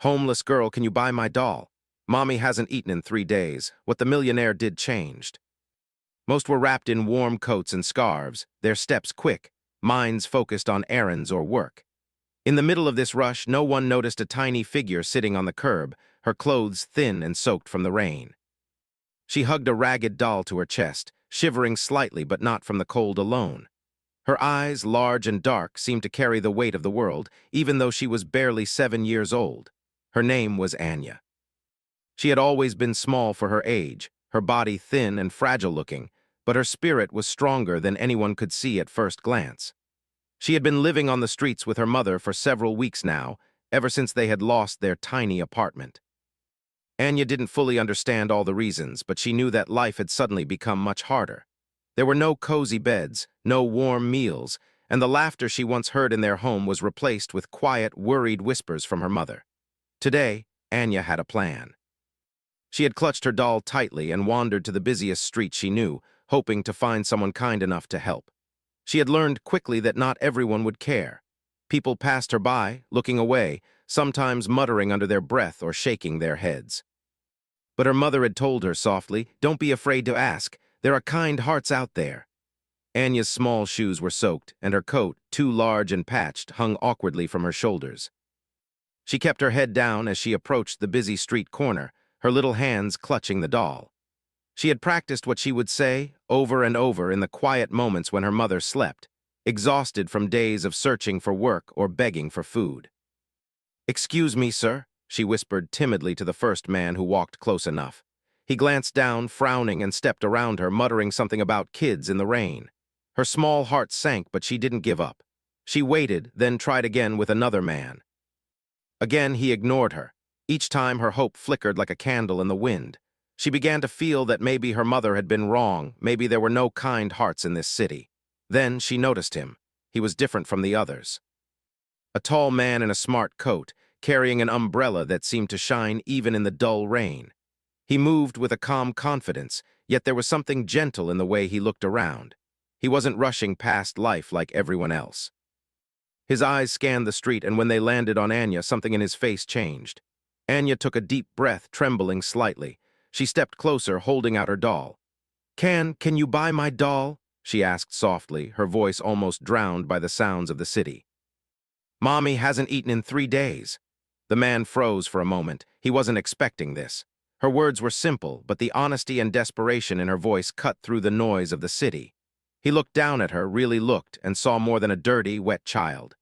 Homeless girl, can you buy my doll? Mommy hasn't eaten in 3 days. What the millionaire did changed. Most were wrapped in warm coats and scarves, their steps quick, minds focused on errands or work. In the middle of this rush, no one noticed a tiny figure sitting on the curb, her clothes thin and soaked from the rain. She hugged a ragged doll to her chest, shivering slightly but not from the cold alone. Her eyes, large and dark, seemed to carry the weight of the world, even though she was barely 7 years old. Her name was Anya. She had always been small for her age, her body thin and fragile-looking, but her spirit was stronger than anyone could see at first glance. She had been living on the streets with her mother for several weeks now, ever since they had lost their tiny apartment. Anya didn't fully understand all the reasons, but she knew that life had suddenly become much harder. There were no cozy beds, no warm meals, and the laughter she once heard in their home was replaced with quiet, worried whispers from her mother. Today, Anya had a plan. She had clutched her doll tightly and wandered to the busiest street she knew, hoping to find someone kind enough to help. She had learned quickly that not everyone would care. People passed her by, looking away, sometimes muttering under their breath or shaking their heads. But her mother had told her softly, "Don't be afraid to ask. There are kind hearts out there." Anya's small shoes were soaked, and her coat, too large and patched, hung awkwardly from her shoulders. She kept her head down as she approached the busy street corner, her little hands clutching the doll. She had practiced what she would say, over and over, in the quiet moments when her mother slept, exhausted from days of searching for work or begging for food. "Excuse me, sir," she whispered timidly to the first man who walked close enough. He glanced down, frowning, and stepped around her, muttering something about kids in the rain. Her small heart sank, but she didn't give up. She waited, then tried again with another man. Again, he ignored her. Each time, her hope flickered like a candle in the wind. She began to feel that maybe her mother had been wrong, maybe there were no kind hearts in this city. Then she noticed him. He was different from the others. A tall man in a smart coat, carrying an umbrella that seemed to shine even in the dull rain. He moved with a calm confidence, yet there was something gentle in the way he looked around. He wasn't rushing past life like everyone else. His eyes scanned the street, and when they landed on Anya, something in his face changed. Anya took a deep breath, trembling slightly. She stepped closer, holding out her doll. Can you buy my doll?" she asked softly, her voice almost drowned by the sounds of the city. "Mommy hasn't eaten in 3 days." The man froze for a moment. He wasn't expecting this. Her words were simple, but the honesty and desperation in her voice cut through the noise of the city. He looked down at her, really looked, and saw more than a dirty, wet child.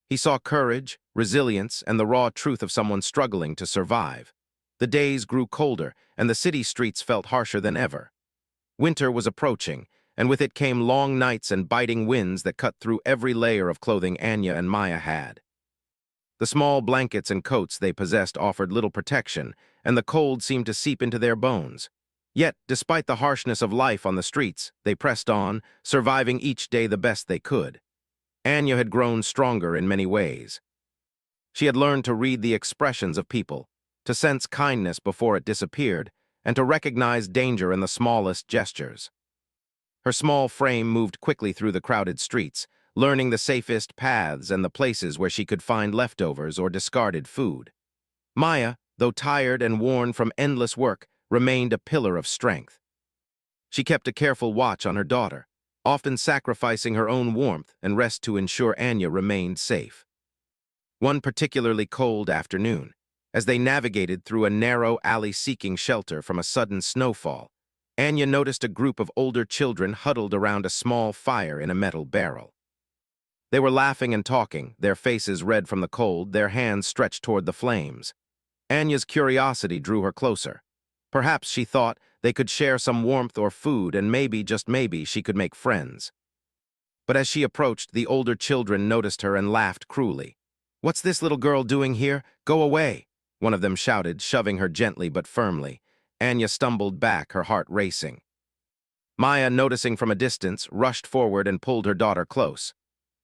He saw courage, resilience, and the raw truth of someone struggling to survive. The days grew colder, and the city streets felt harsher than ever. Winter was approaching, and with it came long nights and biting winds that cut through every layer of clothing Anya and Maya had. The small blankets and coats they possessed offered little protection, and the cold seemed to seep into their bones. Yet, despite the harshness of life on the streets, they pressed on, surviving each day the best they could. Anya had grown stronger in many ways. She had learned to read the expressions of people, to sense kindness before it disappeared, and to recognize danger in the smallest gestures. Her small frame moved quickly through the crowded streets, learning the safest paths and the places where she could find leftovers or discarded food. Maya, though tired and worn from endless work, remained a pillar of strength. She kept a careful watch on her daughter, often sacrificing her own warmth and rest to ensure Anya remained safe. One particularly cold afternoon, as they navigated through a narrow alley seeking shelter from a sudden snowfall, Anya noticed a group of older children huddled around a small fire in a metal barrel. They were laughing and talking, their faces red from the cold, their hands stretched toward the flames. Anya's curiosity drew her closer. Perhaps, she thought, they could share some warmth or food, and maybe, just maybe, she could make friends. But as she approached, the older children noticed her and laughed cruelly. "What's this little girl doing here? Go away!" one of them shouted, shoving her gently but firmly. Anya stumbled back, her heart racing. Maya, noticing from a distance, rushed forward and pulled her daughter close.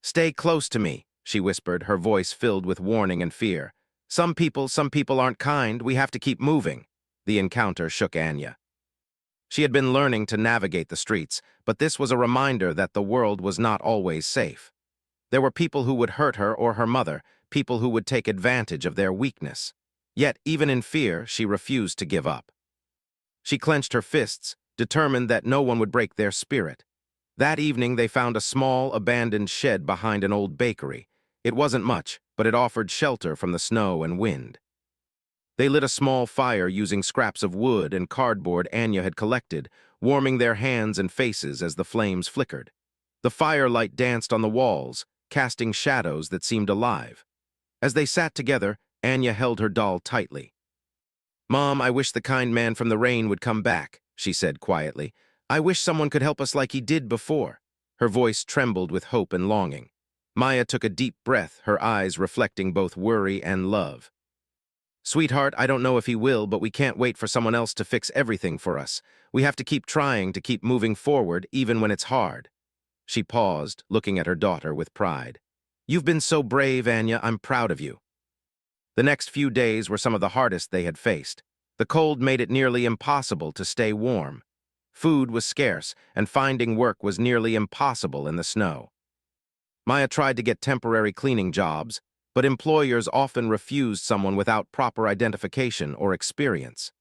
"Stay close to me," she whispered, her voice filled with warning and fear. Some people aren't kind. We have to keep moving." The encounter shook Anya. She had been learning to navigate the streets, but this was a reminder that the world was not always safe. There were people who would hurt her or her mother, people who would take advantage of their weakness. Yet, even in fear, she refused to give up. She clenched her fists, determined that no one would break their spirit. That evening, they found a small, abandoned shed behind an old bakery. It wasn't much, but it offered shelter from the snow and wind. They lit a small fire using scraps of wood and cardboard Anya had collected, warming their hands and faces as the flames flickered. The firelight danced on the walls, casting shadows that seemed alive. As they sat together, Anya held her doll tightly. "Mom, I wish the kind man from the rain would come back," she said quietly. "I wish someone could help us like he did before." Her voice trembled with hope and longing. Maya took a deep breath, her eyes reflecting both worry and love. "Sweetheart, I don't know if he will, but we can't wait for someone else to fix everything for us. We have to keep trying to keep moving forward, even when it's hard." She paused, looking at her daughter with pride. "You've been so brave, Anya. I'm proud of you." The next few days were some of the hardest they had faced. The cold made it nearly impossible to stay warm. Food was scarce, and finding work was nearly impossible in the snow. Maya tried to get temporary cleaning jobs, but employers often refused someone without proper identification or experience.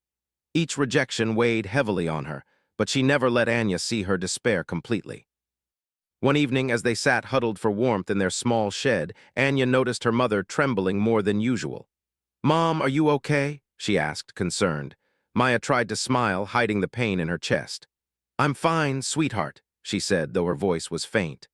Each rejection weighed heavily on her, but she never let Anya see her despair completely. One evening, as they sat huddled for warmth in their small shed, Anya noticed her mother trembling more than usual. "Mom, are you okay?" she asked, concerned. Maya tried to smile, hiding the pain in her chest. "I'm fine, sweetheart," she said, though her voice was faint.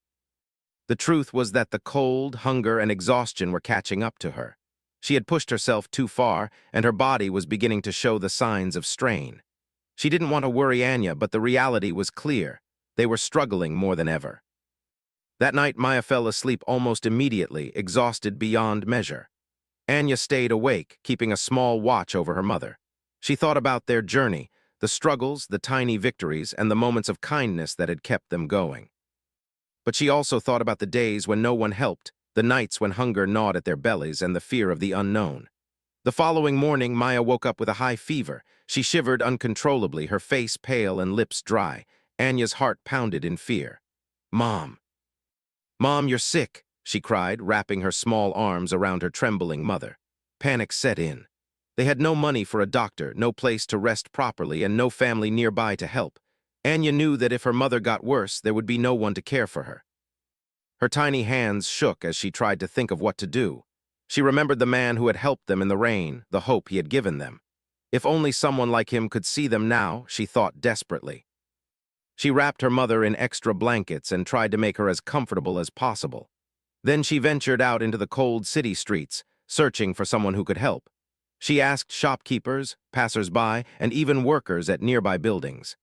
The truth was that the cold, hunger, and exhaustion were catching up to her. She had pushed herself too far, and her body was beginning to show the signs of strain. She didn't want to worry Anya, but the reality was clear. They were struggling more than ever. That night, Maya fell asleep almost immediately, exhausted beyond measure. Anya stayed awake, keeping a small watch over her mother. She thought about their journey, the struggles, the tiny victories, and the moments of kindness that had kept them going. But she also thought about the days when no one helped, the nights when hunger gnawed at their bellies, and the fear of the unknown. The following morning, Maya woke up with a high fever. She shivered uncontrollably, her face pale and lips dry. Anya's heart pounded in fear. "Mom. Mom, you're sick," she cried, wrapping her small arms around her trembling mother. Panic set in. They had no money for a doctor, no place to rest properly, and no family nearby to help. Anya knew that if her mother got worse, there would be no one to care for her. Her tiny hands shook as she tried to think of what to do. She remembered the man who had helped them in the rain, the hope he had given them. If only someone like him could see them now, she thought desperately. She wrapped her mother in extra blankets and tried to make her as comfortable as possible. Then she ventured out into the cold city streets, searching for someone who could help. She asked shopkeepers, passers-by, and even workers at nearby buildings.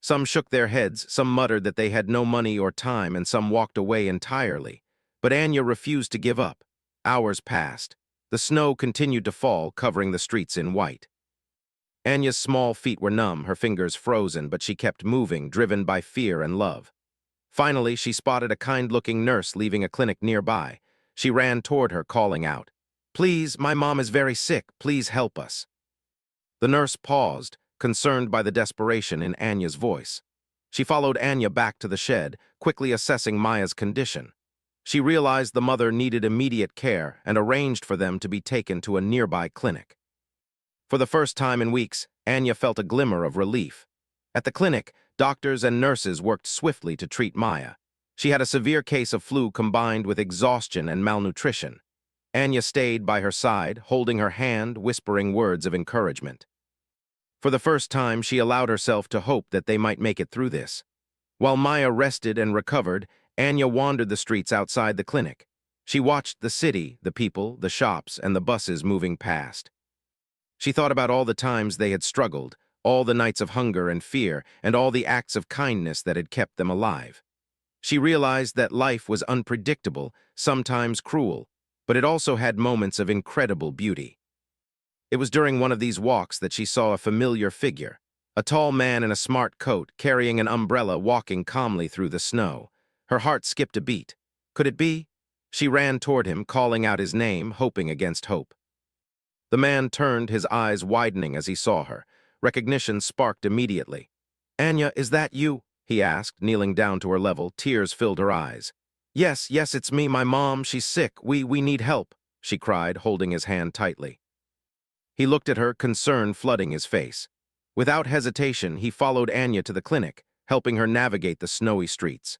Some shook their heads, some muttered that they had no money or time, and some walked away entirely. But Anya refused to give up. Hours passed. The snow continued to fall, covering the streets in white. Anya's small feet were numb, her fingers frozen, but she kept moving, driven by fear and love. Finally, she spotted a kind-looking nurse leaving a clinic nearby. She ran toward her, calling out, "Please, my mom is very sick. Please help us." The nurse paused, concerned by the desperation in Anya's voice. She followed Anya back to the shed, quickly assessing Maya's condition. She realized the mother needed immediate care and arranged for them to be taken to a nearby clinic. For the first time in weeks, Anya felt a glimmer of relief. At the clinic, doctors and nurses worked swiftly to treat Maya. She had a severe case of flu combined with exhaustion and malnutrition. Anya stayed by her side, holding her hand, whispering words of encouragement. For the first time, she allowed herself to hope that they might make it through this. While Maya rested and recovered, Anya wandered the streets outside the clinic. She watched the city, the people, the shops, and the buses moving past. She thought about all the times they had struggled, all the nights of hunger and fear, and all the acts of kindness that had kept them alive. She realized that life was unpredictable, sometimes cruel, but it also had moments of incredible beauty. It was during one of these walks that she saw a familiar figure, a tall man in a smart coat, carrying an umbrella, walking calmly through the snow. Her heart skipped a beat. Could it be? She ran toward him, calling out his name, hoping against hope. The man turned, his eyes widening as he saw her. Recognition sparked immediately. "Anya, is that you?" he asked, kneeling down to her level. Tears filled her eyes. Yes, it's me, my mom. She's sick. We need help." she cried, holding his hand tightly. He looked at her, concern flooding his face. Without hesitation, he followed Anya to the clinic, helping her navigate the snowy streets.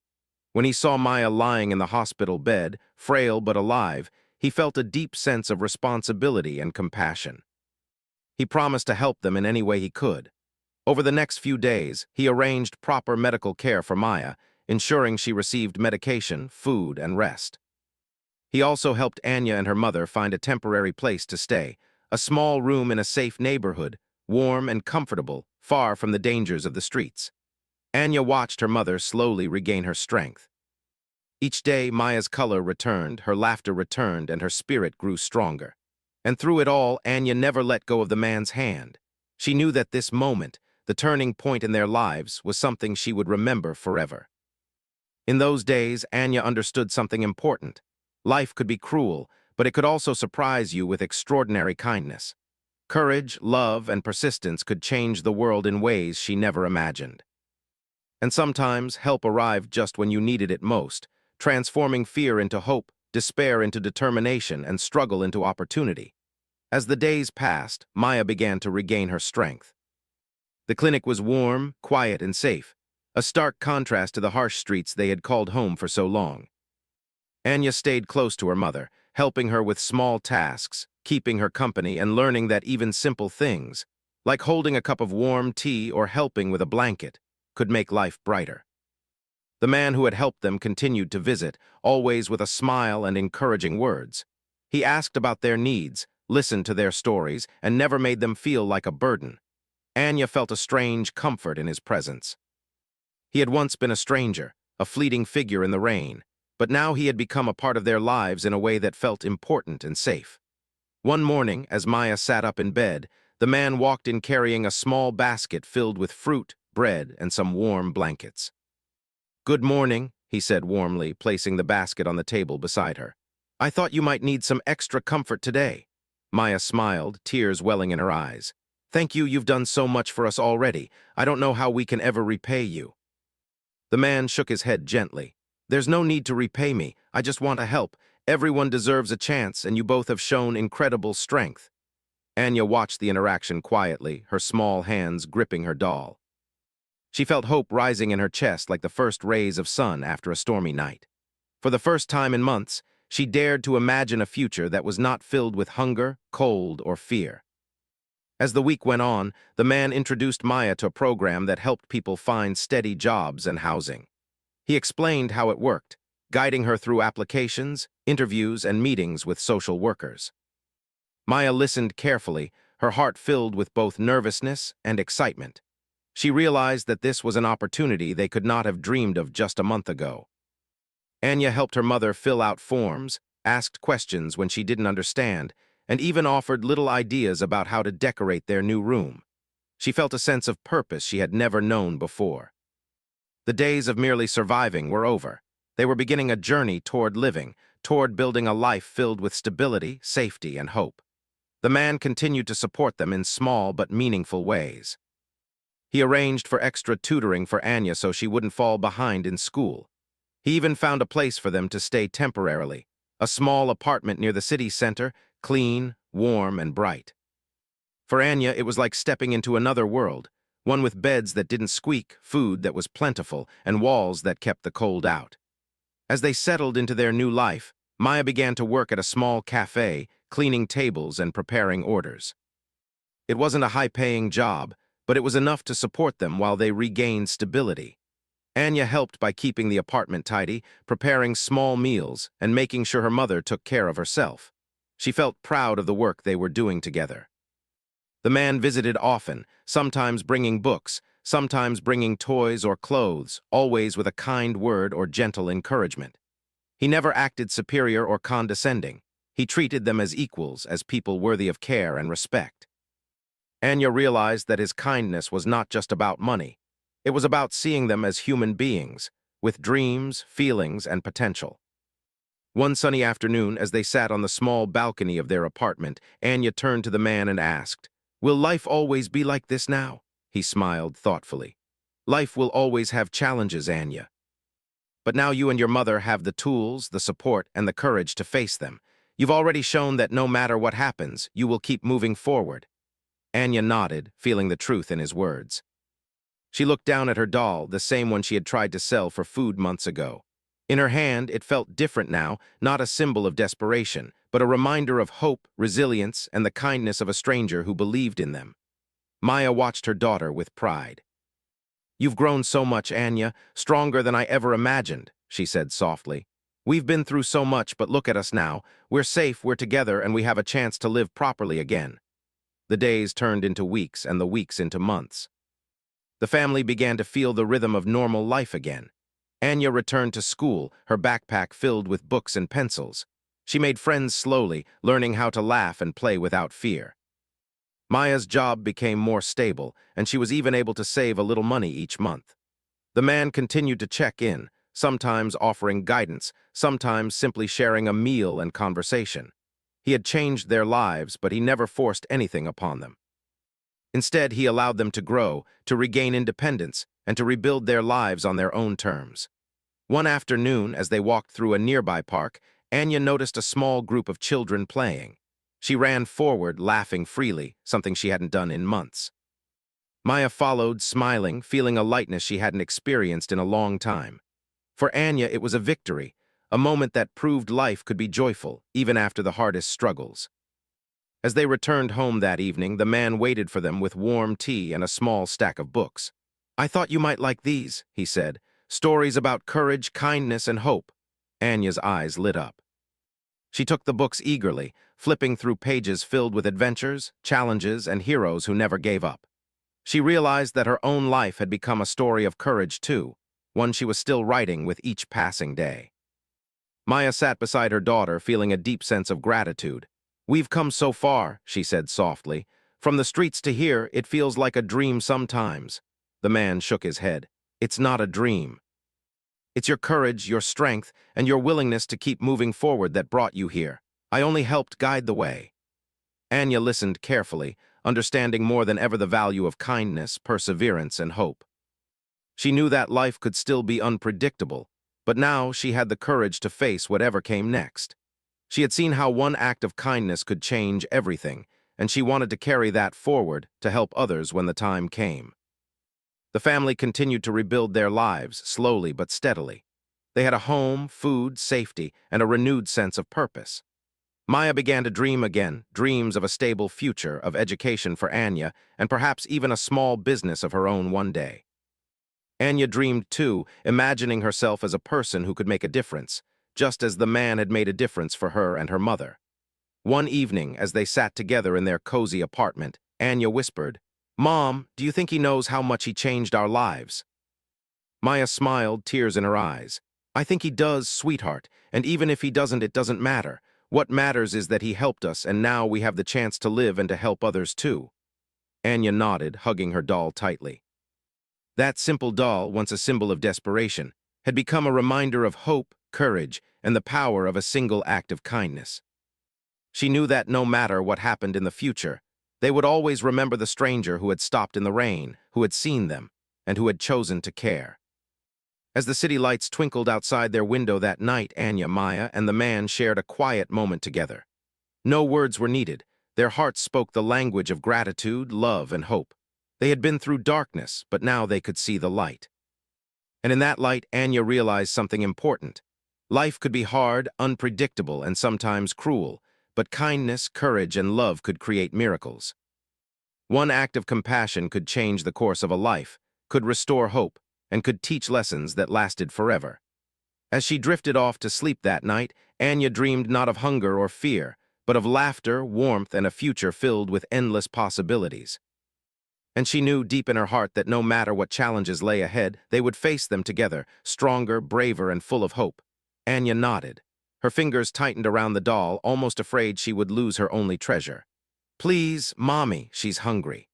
When he saw Maya lying in the hospital bed, frail but alive, he felt a deep sense of responsibility and compassion. He promised to help them in any way he could. Over the next few days, he arranged proper medical care for Maya, ensuring she received medication, food, and rest. He also helped Anya and her mother find a temporary place to stay, a small room in a safe neighborhood, warm and comfortable, far from the dangers of the streets. Anya watched her mother slowly regain her strength. Each day, Maya's color returned, her laughter returned, and her spirit grew stronger. And through it all, Anya never let go of the man's hand. She knew that this moment, the turning point in their lives, was something she would remember forever. In those days, Anya understood something important. Life could be cruel, but it could also surprise you with extraordinary kindness. Courage, love, and persistence could change the world in ways she never imagined. And sometimes, help arrived just when you needed it most, transforming fear into hope, despair into determination, and struggle into opportunity. As the days passed, Maya began to regain her strength. The clinic was warm, quiet, and safe, a stark contrast to the harsh streets they had called home for so long. Anya stayed close to her mother, helping her with small tasks, keeping her company, and learning that even simple things, like holding a cup of warm tea or helping with a blanket, could make life brighter. The man who had helped them continued to visit, always with a smile and encouraging words. He asked about their needs, listened to their stories, and never made them feel like a burden. Anya felt a strange comfort in his presence. He had once been a stranger, a fleeting figure in the rain, but now he had become a part of their lives in a way that felt important and safe. One morning, as Maya sat up in bed, the man walked in carrying a small basket filled with fruit, bread, and some warm blankets. "Good morning," he said warmly, placing the basket on the table beside her. "I thought you might need some extra comfort today." Maya smiled, tears welling in her eyes. "Thank you, you've done so much for us already. I don't know how we can ever repay you." The man shook his head gently. "There's no need to repay me. I just want to help. Everyone deserves a chance, and you both have shown incredible strength." Anya watched the interaction quietly, her small hands gripping her doll. She felt hope rising in her chest like the first rays of sun after a stormy night. For the first time in months, she dared to imagine a future that was not filled with hunger, cold, or fear. As the week went on, the man introduced Maya to a program that helped people find steady jobs and housing. He explained how it worked, guiding her through applications, interviews, and meetings with social workers. Maya listened carefully, her heart filled with both nervousness and excitement. She realized that this was an opportunity they could not have dreamed of just a month ago. Anya helped her mother fill out forms, asked questions when she didn't understand, and even offered little ideas about how to decorate their new room. She felt a sense of purpose she had never known before. The days of merely surviving were over. They were beginning a journey toward living, toward building a life filled with stability, safety, and hope. The man continued to support them in small but meaningful ways. He arranged for extra tutoring for Anya so she wouldn't fall behind in school. He even found a place for them to stay temporarily, a small apartment near the city center, clean, warm, and bright. For Anya, it was like stepping into another world, one with beds that didn't squeak, food that was plentiful, and walls that kept the cold out. As they settled into their new life, Maya began to work at a small cafe, cleaning tables and preparing orders. It wasn't a high-paying job, but it was enough to support them while they regained stability. Anya helped by keeping the apartment tidy, preparing small meals, and making sure her mother took care of herself. She felt proud of the work they were doing together. The man visited often, sometimes bringing books, sometimes bringing toys or clothes, always with a kind word or gentle encouragement. He never acted superior or condescending. He treated them as equals, as people worthy of care and respect. Anya realized that his kindness was not just about money. It was about seeing them as human beings, with dreams, feelings, and potential. One sunny afternoon, as they sat on the small balcony of their apartment, Anya turned to the man and asked, "Will life always be like this now?" He smiled thoughtfully. "Life will always have challenges, Anya. But now you and your mother have the tools, the support, and the courage to face them. You've already shown that no matter what happens, you will keep moving forward. Anya nodded, feeling the truth in his words. She looked down at her doll, the same one she had tried to sell for food months ago. In her hand, it felt different now, not a symbol of desperation, but a reminder of hope, resilience, and the kindness of a stranger who believed in them. Maya watched her daughter with pride. "You've grown so much, Anya, stronger than I ever imagined," she said softly. "We've been through so much, but look at us now. We're safe, we're together, and we have a chance to live properly again." The days turned into weeks, and the weeks into months. The family began to feel the rhythm of normal life again. Anya returned to school, her backpack filled with books and pencils. She made friends slowly, learning how to laugh and play without fear. Maya's job became more stable, and she was even able to save a little money each month. The man continued to check in, sometimes offering guidance, sometimes simply sharing a meal and conversation. He had changed their lives, but he never forced anything upon them. Instead, he allowed them to grow, to regain independence, and to rebuild their lives on their own terms. One afternoon, as they walked through a nearby park, Anya noticed a small group of children playing. She ran forward, laughing freely, something she hadn't done in months. Maya followed, smiling, feeling a lightness she hadn't experienced in a long time. For Anya, it was a victory, a moment that proved life could be joyful, even after the hardest struggles. As they returned home that evening, the man waited for them with warm tea and a small stack of books. "I thought you might like these," he said. "Stories about courage, kindness, and hope." Anya's eyes lit up. She took the books eagerly, flipping through pages filled with adventures, challenges, and heroes who never gave up. She realized that her own life had become a story of courage too, one she was still writing with each passing day. Maya sat beside her daughter, feeling a deep sense of gratitude. "We've come so far," she said softly. "From the streets to here, it feels like a dream sometimes." The man shook his head. "It's not a dream. It's your courage, your strength, and your willingness to keep moving forward that brought you here. I only helped guide the way." Anya listened carefully, understanding more than ever the value of kindness, perseverance, and hope. She knew that life could still be unpredictable, but now she had the courage to face whatever came next. She had seen how one act of kindness could change everything, and she wanted to carry that forward to help others when the time came. The family continued to rebuild their lives, slowly but steadily. They had a home, food, safety, and a renewed sense of purpose. Maya began to dream again, dreams of a stable future, of education for Anya, and perhaps even a small business of her own one day. Anya dreamed too, imagining herself as a person who could make a difference, just as the man had made a difference for her and her mother. One evening, as they sat together in their cozy apartment, Anya whispered, "Mom, do you think he knows how much he changed our lives?" Maya smiled, tears in her eyes. "I think he does, sweetheart, and even if he doesn't, it doesn't matter. What matters is that he helped us, and now we have the chance to live and to help others too." Anya nodded, hugging her doll tightly. That simple doll, once a symbol of desperation, had become a reminder of hope, courage, and the power of a single act of kindness. She knew that no matter what happened in the future, they would always remember the stranger who had stopped in the rain, who had seen them, and who had chosen to care. As the city lights twinkled outside their window that night, Anya, Maya, and the man shared a quiet moment together. No words were needed. Their hearts spoke the language of gratitude, love, and hope. They had been through darkness, but now they could see the light. And in that light, Anya realized something important. Life could be hard, unpredictable, and sometimes cruel, but kindness, courage, and love could create miracles. One act of compassion could change the course of a life, could restore hope, and could teach lessons that lasted forever. As she drifted off to sleep that night, Anya dreamed not of hunger or fear, but of laughter, warmth, and a future filled with endless possibilities. And she knew deep in her heart that no matter what challenges lay ahead, they would face them together, stronger, braver, and full of hope. Anya nodded. Her fingers tightened around the doll, almost afraid she would lose her only treasure. "Please, Mommy, she's hungry.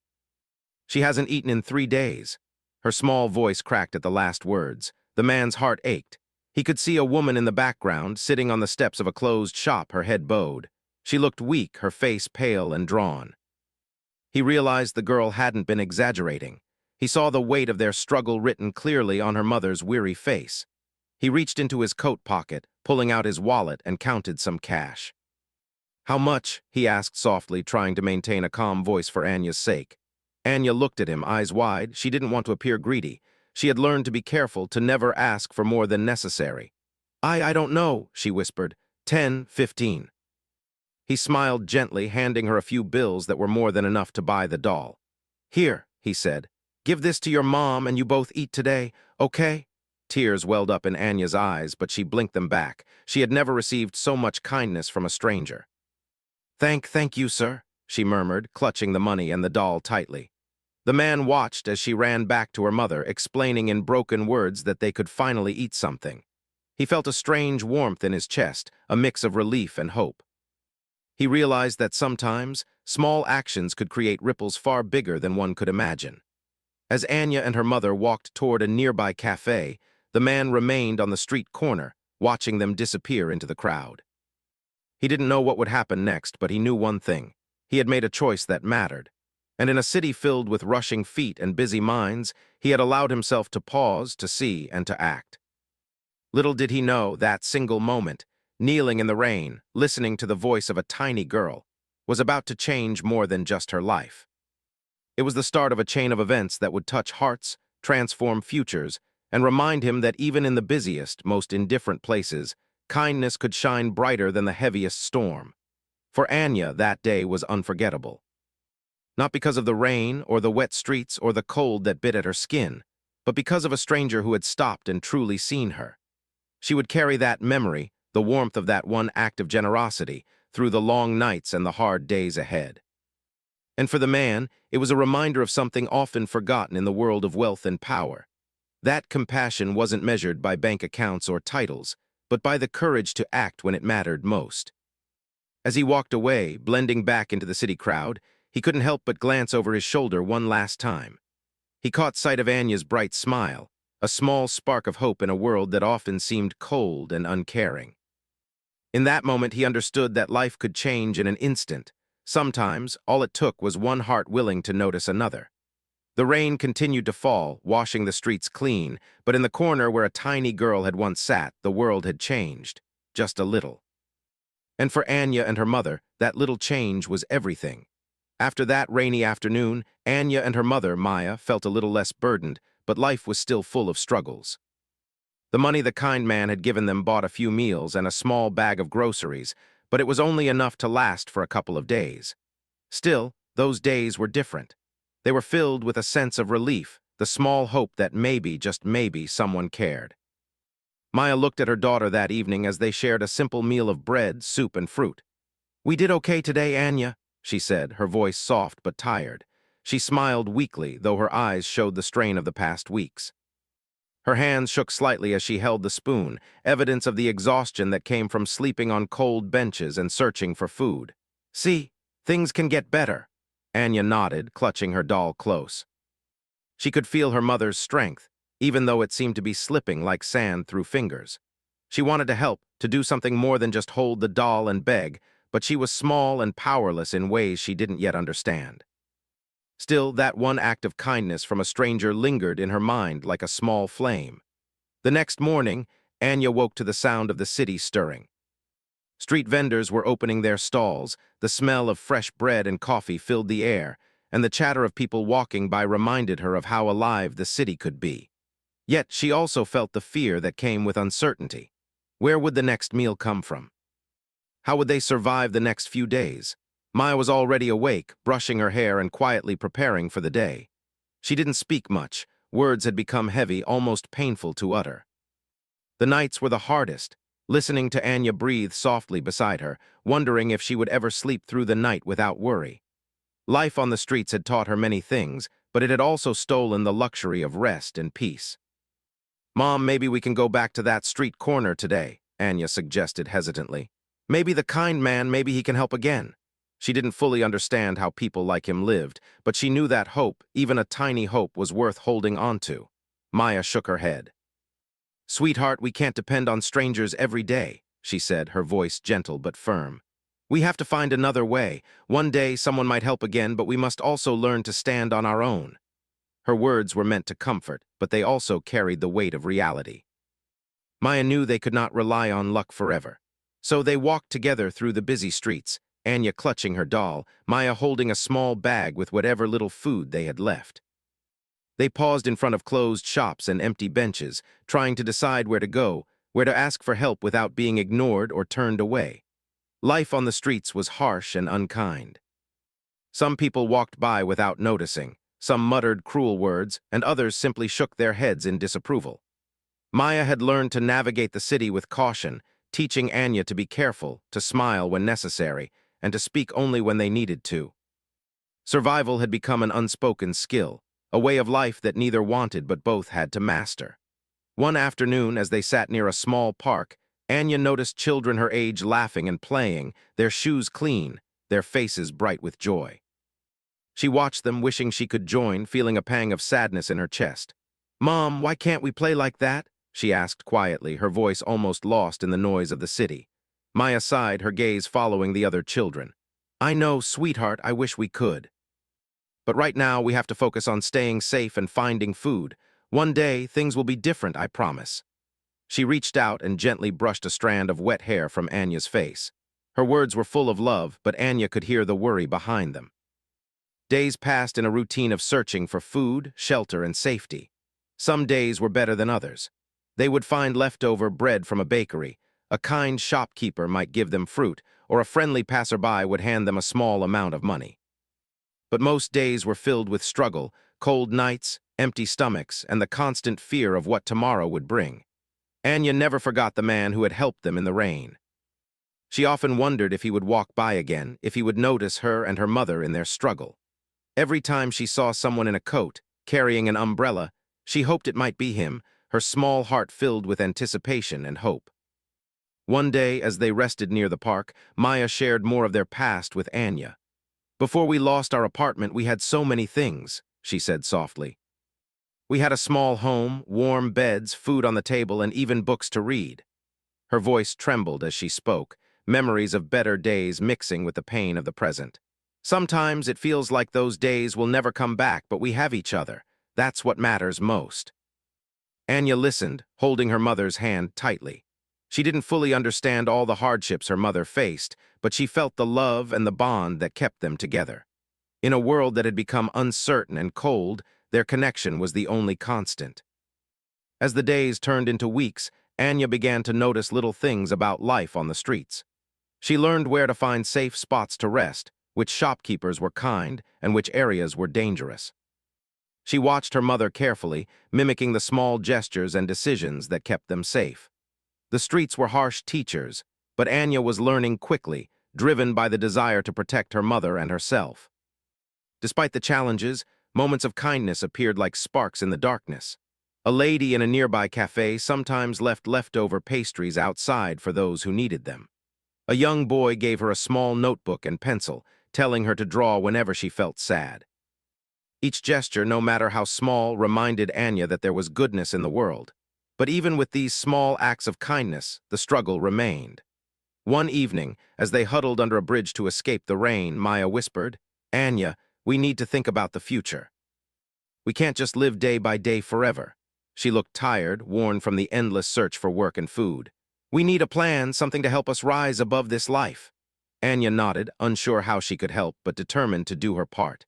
She hasn't eaten in 3 days." Her small voice cracked at the last words. The man's heart ached. He could see a woman in the background, sitting on the steps of a closed shop, her head bowed. She looked weak, her face pale and drawn. He realized the girl hadn't been exaggerating. He saw the weight of their struggle written clearly on her mother's weary face. He reached into his coat pocket, pulling out his wallet, and counted some cash. How much? He asked softly, trying to maintain a calm voice for Anya's sake. Anya looked at him, eyes wide. She didn't want to appear greedy. She had learned to be careful, to never ask for more than necessary. I don't know, she whispered. 10, 15. He smiled gently, handing her a few bills that were more than enough to buy the doll. Here, he said. Give this to your mom and you both eat today, okay? Tears welled up in Anya's eyes, but she blinked them back. She had never received so much kindness from a stranger. Thank you, sir, she murmured, clutching the money and the doll tightly. The man watched as she ran back to her mother, explaining in broken words that they could finally eat something. He felt a strange warmth in his chest, a mix of relief and hope. He realized that sometimes, small actions could create ripples far bigger than one could imagine. As Anya and her mother walked toward a nearby cafe, the man remained on the street corner, watching them disappear into the crowd. He didn't know what would happen next, but he knew one thing. He had made a choice that mattered. And in a city filled with rushing feet and busy minds, he had allowed himself to pause, to see, and to act. Little did he know that single moment, kneeling in the rain, listening to the voice of a tiny girl, was about to change more than just her life. It was the start of a chain of events that would touch hearts, transform futures, and remind him that even in the busiest, most indifferent places, kindness could shine brighter than the heaviest storm. For Anya, that day was unforgettable. Not because of the rain, or the wet streets, or the cold that bit at her skin, but because of a stranger who had stopped and truly seen her. She would carry that memory, the warmth of that one act of generosity, through the long nights and the hard days ahead. And for the man, it was a reminder of something often forgotten in the world of wealth and power. That compassion wasn't measured by bank accounts or titles, but by the courage to act when it mattered most. As he walked away, blending back into the city crowd, he couldn't help but glance over his shoulder one last time. He caught sight of Anya's bright smile, a small spark of hope in a world that often seemed cold and uncaring. In that moment, he understood that life could change in an instant. Sometimes, all it took was one heart willing to notice another. The rain continued to fall, washing the streets clean, but in the corner where a tiny girl had once sat, the world had changed, just a little. And for Anya and her mother, that little change was everything. After that rainy afternoon, Anya and her mother, Maya, felt a little less burdened, but life was still full of struggles. The money the kind man had given them bought a few meals and a small bag of groceries, but it was only enough to last for a couple of days. Still, those days were different. They were filled with a sense of relief, the small hope that maybe, just maybe, someone cared. Maya looked at her daughter that evening as they shared a simple meal of bread, soup, and fruit. "We did okay today, Anya," she said, her voice soft but tired. She smiled weakly, though her eyes showed the strain of the past weeks. Her hands shook slightly as she held the spoon, evidence of the exhaustion that came from sleeping on cold benches and searching for food. "See, things can get better." Anya nodded, clutching her doll close. She could feel her mother's strength, even though it seemed to be slipping like sand through fingers. She wanted to help, to do something more than just hold the doll and beg, but she was small and powerless in ways she didn't yet understand. Still, that one act of kindness from a stranger lingered in her mind like a small flame. The next morning, Anya woke to the sound of the city stirring. Street vendors were opening their stalls, the smell of fresh bread and coffee filled the air, and the chatter of people walking by reminded her of how alive the city could be. Yet she also felt the fear that came with uncertainty. Where would the next meal come from? How would they survive the next few days? Maya was already awake, brushing her hair and quietly preparing for the day. She didn't speak much. Words had become heavy, almost painful to utter. The nights were the hardest, listening to Anya breathe softly beside her, wondering if she would ever sleep through the night without worry. Life on the streets had taught her many things, but it had also stolen the luxury of rest and peace. "Mom, maybe we can go back to that street corner today," Anya suggested hesitantly. "Maybe the kind man, maybe he can help again." She didn't fully understand how people like him lived, but she knew that hope, even a tiny hope, was worth holding on to. Maya shook her head. "Sweetheart, we can't depend on strangers every day," she said, her voice gentle but firm. "We have to find another way. One day someone might help again, but we must also learn to stand on our own." Her words were meant to comfort, but they also carried the weight of reality. Maya knew they could not rely on luck forever. So they walked together through the busy streets, Anya clutching her doll, Maya holding a small bag with whatever little food they had left. They paused in front of closed shops and empty benches, trying to decide where to go, where to ask for help without being ignored or turned away. Life on the streets was harsh and unkind. Some people walked by without noticing, some muttered cruel words, and others simply shook their heads in disapproval. Maya had learned to navigate the city with caution, teaching Anya to be careful, to smile when necessary, and to speak only when they needed to. Survival had become an unspoken skill, a way of life that neither wanted but both had to master. One afternoon, as they sat near a small park, Anya noticed children her age laughing and playing, their shoes clean, their faces bright with joy. She watched them, wishing she could join, feeling a pang of sadness in her chest. "Mom, why can't we play like that?" she asked quietly, her voice almost lost in the noise of the city. Maya sighed, her gaze following the other children. "I know, sweetheart, I wish we could. But right now we have to focus on staying safe and finding food. One day, things will be different, I promise." She reached out and gently brushed a strand of wet hair from Anya's face. Her words were full of love, but Anya could hear the worry behind them. Days passed in a routine of searching for food, shelter, and safety. Some days were better than others. They would find leftover bread from a bakery, a kind shopkeeper might give them fruit, or a friendly passerby would hand them a small amount of money. But most days were filled with struggle, cold nights, empty stomachs, and the constant fear of what tomorrow would bring. Anya never forgot the man who had helped them in the rain. She often wondered if he would walk by again, if he would notice her and her mother in their struggle. Every time she saw someone in a coat, carrying an umbrella, she hoped it might be him, her small heart filled with anticipation and hope. One day, as they rested near the park, Maya shared more of their past with Anya. "Before we lost our apartment, we had so many things," she said softly. "We had a small home, warm beds, food on the table, and even books to read." Her voice trembled as she spoke, memories of better days mixing with the pain of the present. "Sometimes it feels like those days will never come back, but we have each other. That's what matters most." Anya listened, holding her mother's hand tightly. She didn't fully understand all the hardships her mother faced, but she felt the love and the bond that kept them together. In a world that had become uncertain and cold, their connection was the only constant. As the days turned into weeks, Anya began to notice little things about life on the streets. She learned where to find safe spots to rest, which shopkeepers were kind, and which areas were dangerous. She watched her mother carefully, mimicking the small gestures and decisions that kept them safe. The streets were harsh teachers, but Anya was learning quickly, driven by the desire to protect her mother and herself. Despite the challenges, moments of kindness appeared like sparks in the darkness. A lady in a nearby cafe sometimes left leftover pastries outside for those who needed them. A young boy gave her a small notebook and pencil, telling her to draw whenever she felt sad. Each gesture, no matter how small, reminded Anya that there was goodness in the world. But even with these small acts of kindness, the struggle remained. One evening, as they huddled under a bridge to escape the rain, Maya whispered, "Anya, we need to think about the future. We can't just live day by day forever." She looked tired, worn from the endless search for work and food. "We need a plan, something to help us rise above this life." Anya nodded, unsure how she could help, but determined to do her part.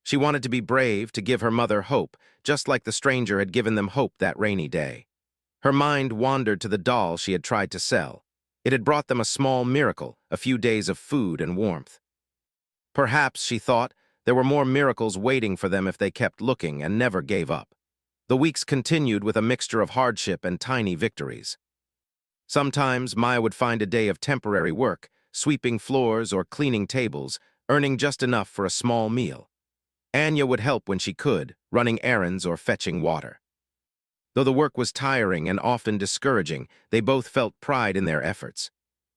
She wanted to be brave, to give her mother hope, just like the stranger had given them hope that rainy day. Her mind wandered to the doll she had tried to sell. It had brought them a small miracle, a few days of food and warmth. Perhaps, she thought, there were more miracles waiting for them if they kept looking and never gave up. The weeks continued with a mixture of hardship and tiny victories. Sometimes Maya would find a day of temporary work, sweeping floors or cleaning tables, earning just enough for a small meal. Anya would help when she could, running errands or fetching water. Though the work was tiring and often discouraging, they both felt pride in their efforts.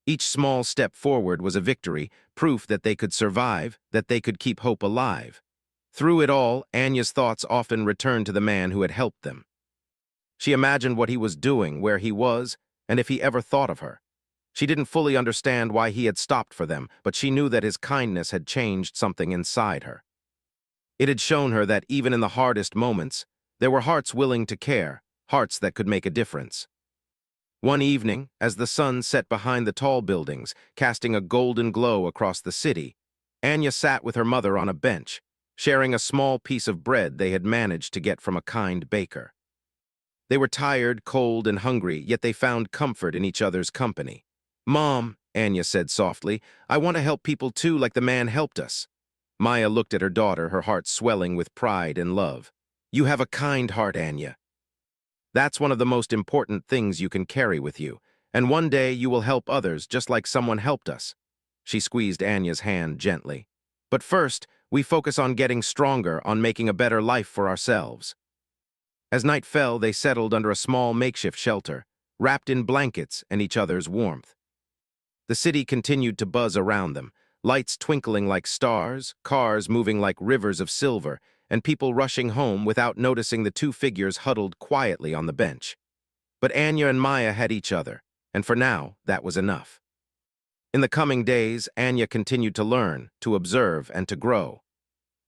Each small step forward was a victory, proof that they could survive, that they could keep hope alive. Through it all, Anya's thoughts often returned to the man who had helped them. She imagined what he was doing, where he was, and if he ever thought of her. She didn't fully understand why he had stopped for them, but she knew that his kindness had changed something inside her. It had shown her that even in the hardest moments, there were hearts willing to care, hearts that could make a difference. One evening, as the sun set behind the tall buildings, casting a golden glow across the city, Anya sat with her mother on a bench, sharing a small piece of bread they had managed to get from a kind baker. They were tired, cold, and hungry, yet they found comfort in each other's company. "Mom," Anya said softly, "I want to help people too, like the man helped us." Maya looked at her daughter, her heart swelling with pride and love. "You have a kind heart, Anya. That's one of the most important things you can carry with you, and one day you will help others just like someone helped us." She squeezed Anya's hand gently. "But first, we focus on getting stronger, on making a better life for ourselves." As night fell, they settled under a small makeshift shelter, wrapped in blankets and each other's warmth. The city continued to buzz around them, lights twinkling like stars, cars moving like rivers of silver, and people rushing home without noticing the two figures huddled quietly on the bench. But Anya and Maya had each other, and for now, that was enough. In the coming days, Anya continued to learn, to observe, and to grow.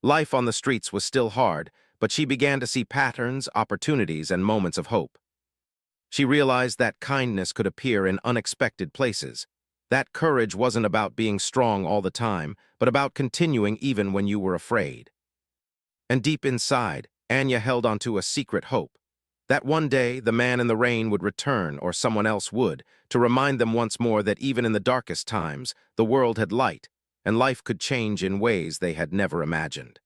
Life on the streets was still hard, but she began to see patterns, opportunities, and moments of hope. She realized that kindness could appear in unexpected places. That courage wasn't about being strong all the time, but about continuing even when you were afraid. And deep inside, Anya held onto a secret hope. That one day, the man in the rain would return, or someone else would, to remind them once more that even in the darkest times, the world had light, and life could change in ways they had never imagined.